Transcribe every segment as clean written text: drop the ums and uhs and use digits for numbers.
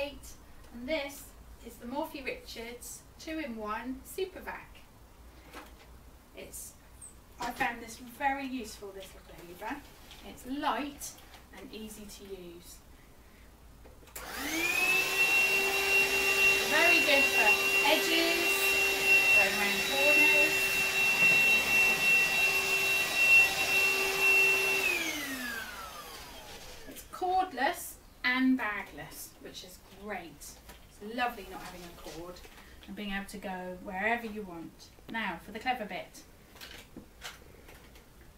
Kate, and this is the Morphy Richards 2-in-1 Supervac. I found this very useful, this little manoeuvre. It's light and easy to use. Very good for edges, going around corners. It's cordless and bagless, which is great. It's lovely not having a cord and being able to go wherever you want. Now for the clever bit.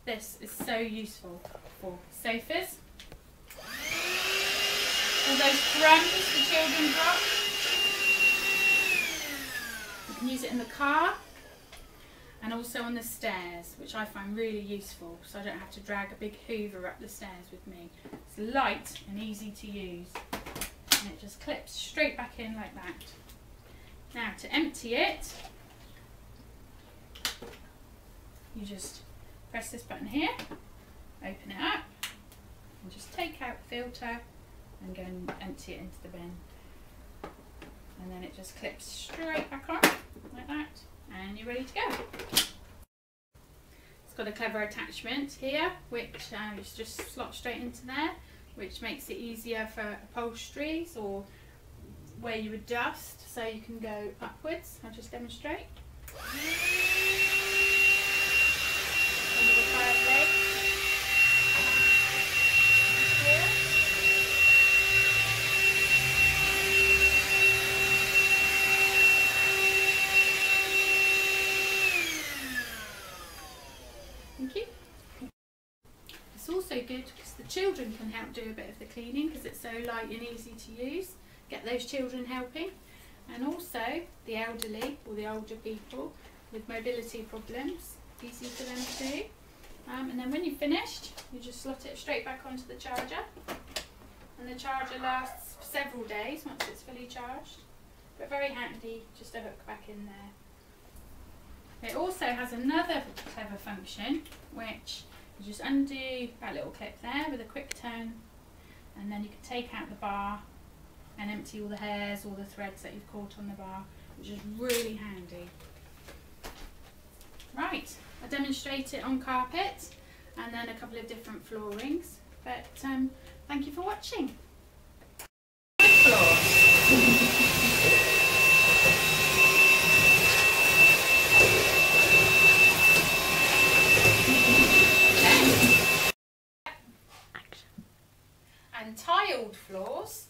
This is so useful for sofas. All those crumbs the children drop. You can use it in the car and also on the stairs, which I find really useful, so I don't have to drag a big hoover up the stairs with me. It's light and easy to use, and it just clips straight back in like that. Now to empty it, you just press this button here, open it up, and just take out the filter and go and empty it into the bin. And then it just clips straight back on, like that, and you're ready to go. It's got a clever attachment here, which is just slot straight into there, which makes it easier for upholsteries or where you would dust, so you can go upwards. I'll just demonstrate. Under the five legs. Here. Thank you. It's also good because the children can help do a bit of the cleaning because it's so light and easy to use. Get those children helping, and also the elderly or the older people with mobility problems, easy for them to do. And then when you've finished, you just slot it straight back onto the charger, and the charger lasts for several days once it's fully charged, but very handy just to hook back in there. It also has another clever function, which you just undo that little clip there with a quick turn, and then you can take out the bar and empty all the hairs or the threads that you've caught on the bar, which is really handy. Right, I demonstrate it on carpet and then a couple of different floorings, but thank you for watching. And tiled floors